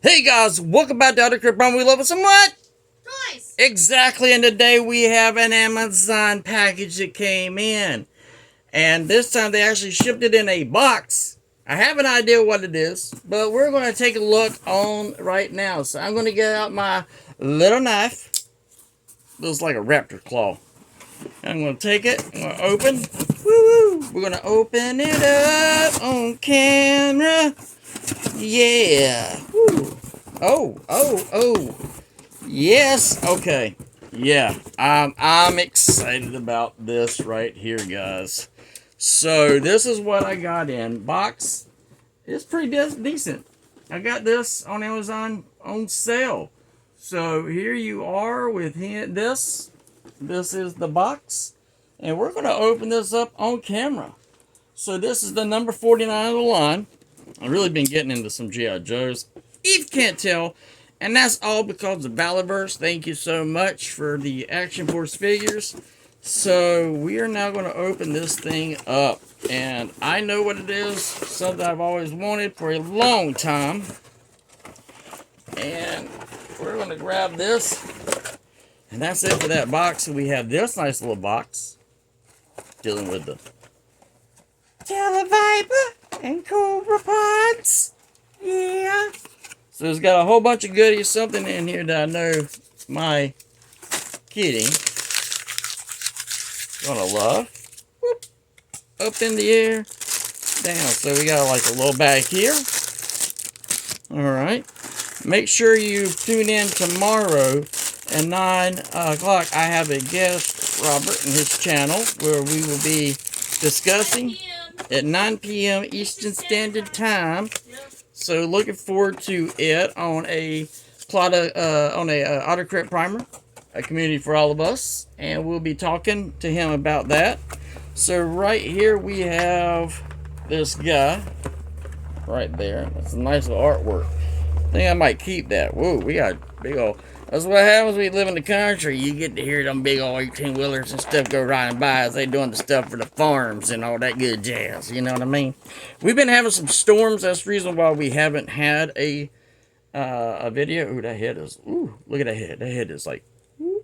Hey guys, welcome back to Outer Crib. We love it somewhat. Toys. Exactly, and today we have an Amazon package that came in. And this time they actually shipped it in a box. I have an idea what it is, but we're going to take a look on right now. So I'm going to get out my little knife. Looks like a raptor claw. I'm going to take it. I'm going to open. Woo-woo. We're going to open it up on camera. Yeah. Woo. Oh. Yes. Okay. Yeah. I'm excited about this right here, guys. So this is what I got in box. It's pretty decent. I got this on Amazon on sale. So here you are with this. This is the box, and we're gonna open this up on camera. So this is the number 49 of the line. I've really been getting into some G.I. Joes, if you can't tell. And that's all because of Valiverse. Thank you so much for the Action Force figures. So we are now going to open this thing up. And I know what it is. Something I've always wanted for a long time. And we're going to grab this. And that's it for that box. So we have this nice little box. Dealing with the Tele-Viper and Cobra pods. Yeah. So it's got a whole bunch of goodies, something in here that I know my kitty gonna love. Whoop. Up in the air, down. So we got like a little bag here. Alright. Make sure you tune in tomorrow at 9 o'clock. I have a guest, Robert, and his channel, where we will be discussing at 9 p.m. Eastern Standard Time. So looking forward to it on a autocrat primer, a community for all of us, and we'll be talking to him about that. So right here we have this guy right there. That's a nice little artwork. I think I might keep that. Whoa, we got big old. That's what happens when you live in the country. You get to hear them big old 18-wheelers and stuff go riding by as they doing the stuff for the farms and all that good jazz. You know what I mean? We've been having some storms. That's the reason why we haven't had a video. Ooh, that head is. Ooh, look at that head. That head is like. Whoop,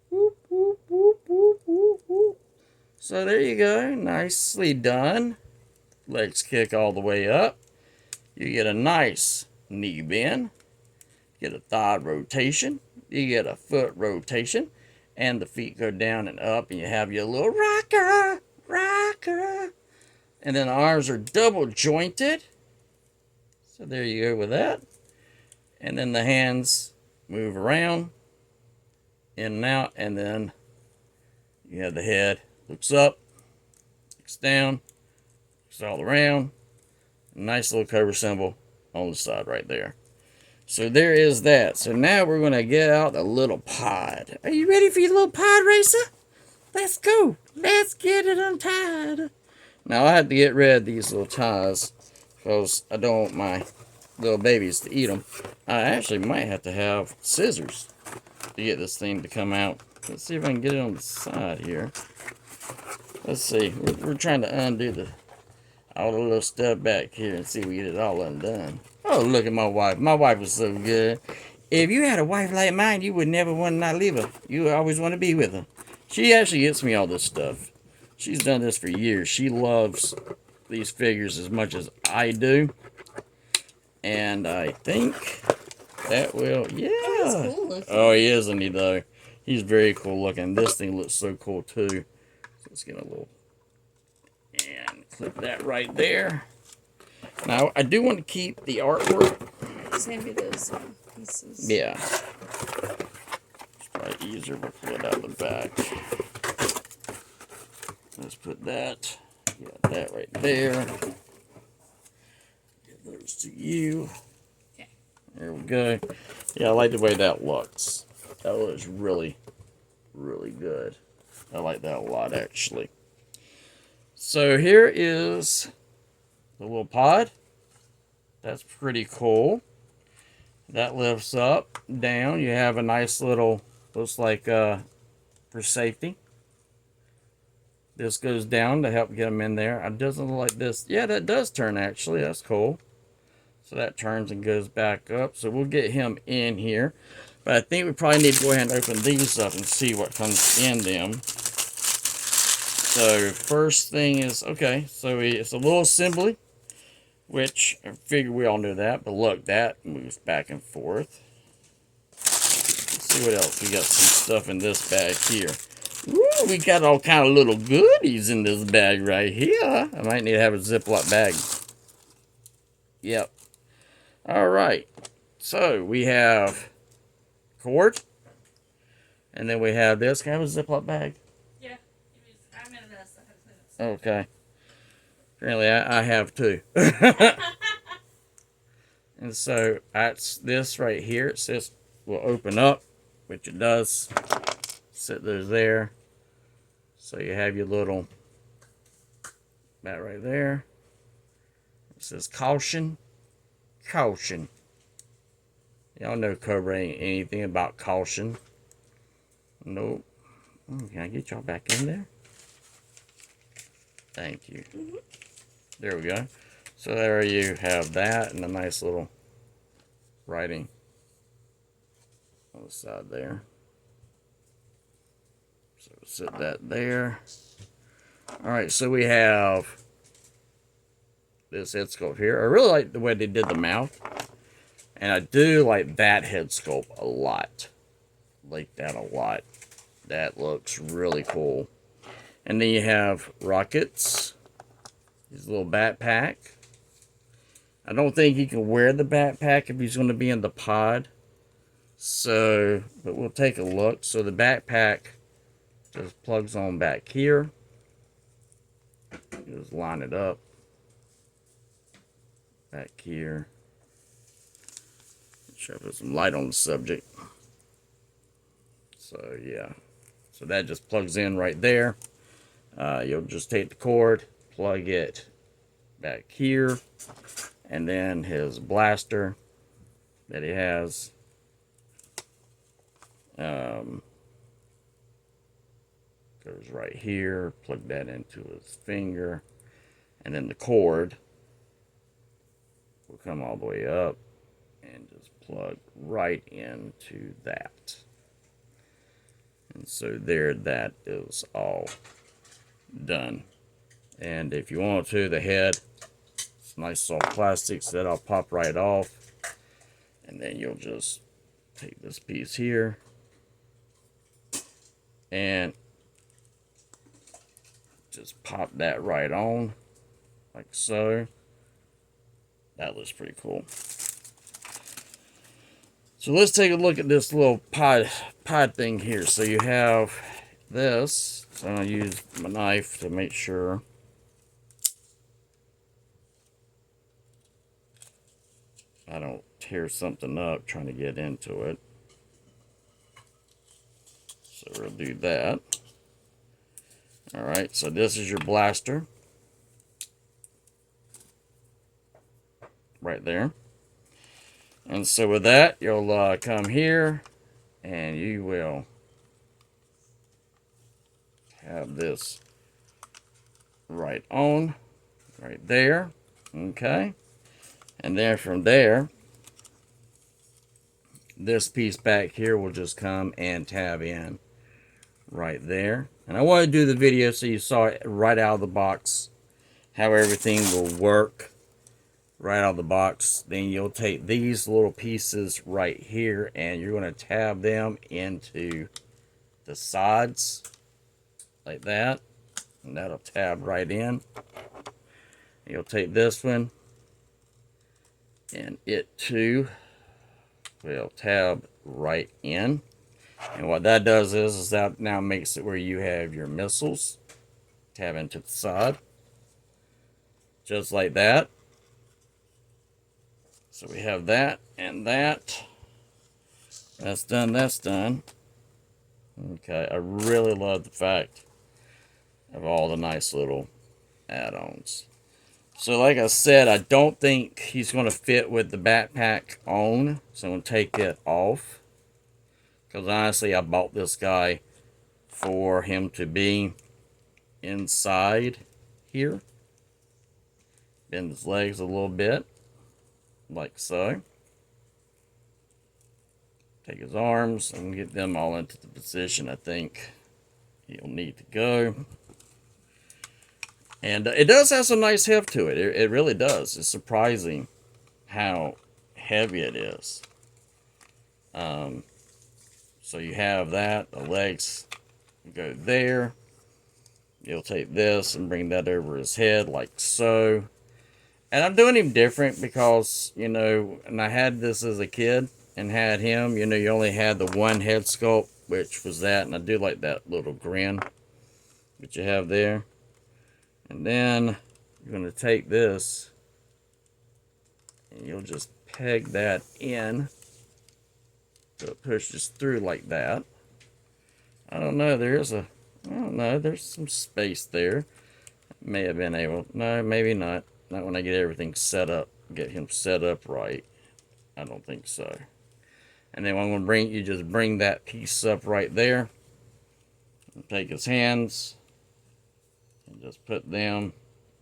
whoop, whoop, whoop, whoop, whoop, whoop. So there you go. Nicely done. Legs kick all the way up. You get a nice knee bend. Get a thigh rotation. You get a foot rotation. And the feet go down and up. And you have your little rocker. And then the arms are double jointed. So there you go with that. And then the hands move around. In and out. And then you have the head. Looks up. Looks down. Looks all around. Nice little Cobra symbol on the side right there. So there is that. So now we're going to get out the little pod. Are you ready for your little pod racer? Let's go. Let's get it untied. Now I have to get rid of these little ties because I don't want my little babies to eat them. I actually might have to have scissors to get this thing to come out. Let's see if I can get it on the side here. Let's see. We're trying to undo all the little stuff back here and see if we get it all undone. Oh, look at my wife. My wife is so good. If you had a wife like mine, you would never want to not leave her. You would always want to be with her. She actually gets me all this stuff. She's done this for years. She loves these figures as much as I do. And I think that will, yeah. Cool oh, he is, isn't he, though? He's very cool looking. This thing looks so cool, too. So let's get a little, and clip that right there. Now, I do want to keep the artwork. Send me those pieces. Yeah. It's probably easier if I pull it out of the back. Let's put that. Got that right there. Give those to you. Okay. There we go. Yeah, I like the way that looks. That looks really, really good. I like that a lot, actually. So here is the little pod. That's pretty cool. That lifts up, down. You have a nice little, looks like for safety. This goes down to help get them in there. It doesn't look like this. Yeah, that does turn actually. That's cool. So that turns and goes back up. So we'll get him in here. But I think we probably need to go ahead and open these up and see what comes in them. So first thing is, okay, so it's a little assembly, which I figure we all know that. But look, that moves back and forth. Let's see what else. We got some stuff in this bag here. Ooh, we got all kind of little goodies in this bag right here. I might need to have a Ziploc bag. Yep. All right. So we have cord. And then we have this. Can I have a Ziploc bag? Yeah. I'm in a mess. I have to clean up. Okay. Apparently I have too. And so that's this right here. It says will open up, which it does. Set those there. So you have your little bat right there. It says caution. Caution. Y'all know Cobra ain't anything about caution. Nope. Oh, can I get y'all back in there? Thank you. There we go. So there you have that and a nice little writing on the side there. So set that there. Alright, so we have this head sculpt here. I really like the way they did the mouth. And I do like that head sculpt a lot. Like that a lot. That looks really cool. And then you have rockets. His little backpack. I don't think he can wear the backpack if he's going to be in the pod. So, but we'll take a look. So the backpack just plugs on back here. Just line it up. Back here. Try to put some light on the subject. So yeah. So that just plugs in right there. You'll just take the cord, plug it back here, and then his blaster that he has goes right here. Plug that into his finger, and then the cord will come all the way up and just plug right into that. And so there, that is all done. And if you want to, the head, it's nice soft plastic, so that'll pop right off. And then you'll just take this piece here and just pop that right on, like so. That looks pretty cool. So let's take a look at this little pod thing here. So you have this. So I'm going to use my knife to make sure. I don't tear something up trying to get into it. So we'll do that. Alright, so this is your blaster. Right there. And so with that, you'll come here and you will have this right on, right there. Okay. And then from there, this piece back here will just come and tab in right there. And I want to do the video so you saw it right out of the box, how everything will work right out of the box. Then you'll take these little pieces right here and you're going to tab them into the sides like that, and that'll tab right in. You'll take this one and it too will tab right in. And what that does is that now makes it where you have your missiles tab into the side just like that. So we have that and that. That's done, that's done. Okay, I really love the fact of all the nice little add-ons. So like I said, I don't think he's going to fit with the backpack on. So I'm going to take it off. Because honestly, I bought this guy for him to be inside here. Bend his legs a little bit. like so. Take his arms and get them all into the position I think he'll need to go. And it does have some nice heft to it. It really does. It's surprising how heavy it is. So you have that. The legs go there. You'll take this and bring that over his head like so. And I'm doing him different because, you know, and I had this as a kid and had him, you know, you only had the one head sculpt, which was that. And I do like that little grin that you have there. And then you're going to take this and you'll just peg that in so it pushes through like that. I don't know, there's some space there. May have been able, no, maybe not. Not when I get everything set up, get him set up right. I don't think so. And then I'm going to you just bring that piece up right there. And take his hands and just put them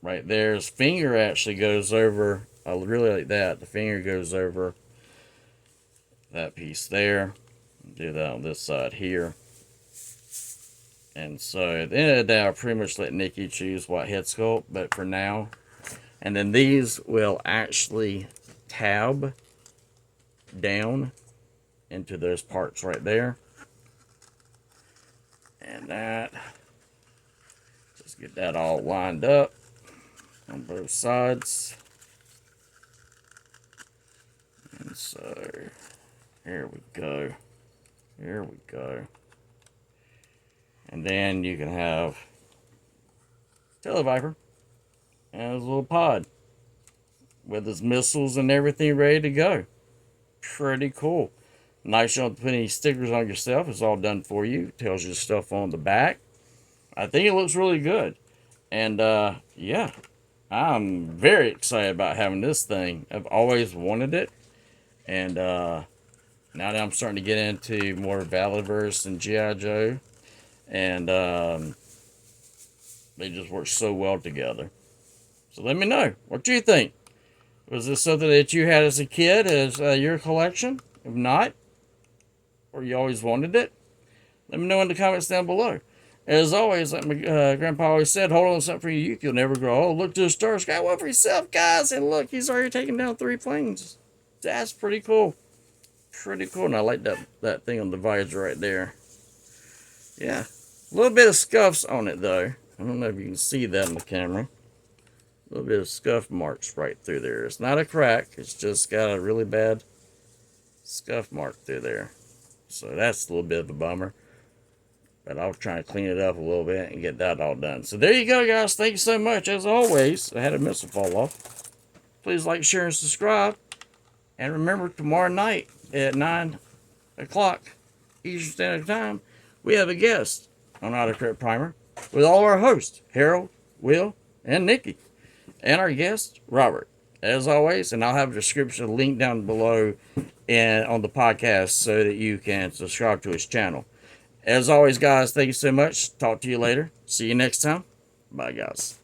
right there. His finger actually goes over, I really like that. The finger goes over that piece there. Do that on this side here. And so at the end of the day, I'll pretty much let Nikki choose what head sculpt, but for now. And then these will actually tab down into those parts right there. And that, just get that all lined up on both sides. And so, here we go. Here we go. And then you can have Tele-Viper and his little pod with his missiles and everything ready to go. Pretty cool. Nice, you don't have to put any stickers on yourself. It's all done for you. It tells you stuff on the back. I think it looks really good. And yeah, I'm very excited about having this thing. I've always wanted it. And now that I'm starting to get into more Valiverse and G.I. Joe. And they just work so well together. So let me know. What do you think? Was this something that you had as a kid as your collection? If not, or you always wanted it, let me know in the comments down below. As always, like my grandpa always said, hold on to something for your youth, you'll never grow old. Look to the stars, got one for yourself, guys. And look, he's already taken down 3 planes. That's pretty cool. Pretty cool. And I like that thing on the visor right there. Yeah. A little bit of scuffs on it, though. I don't know if you can see that in the camera. A little bit of scuff marks right through there. It's not a crack. It's just got a really bad scuff mark through there. So that's a little bit of a bummer. But I'll try to clean it up a little bit and get that all done. So there you go, guys. Thank you so much. As always, I had a missile fall off. Please like, share, and subscribe. And remember, tomorrow night at 9 o'clock Eastern Standard Time, we have a guest on Autocrat Primer with all our hosts, Harold, Will, and Nikki. And our guest, Robert. As always, and I'll have a description link down below and on the podcast so that you can subscribe to his channel. As always, guys, thank you so much. Talk to you later. See you next time. Bye, guys.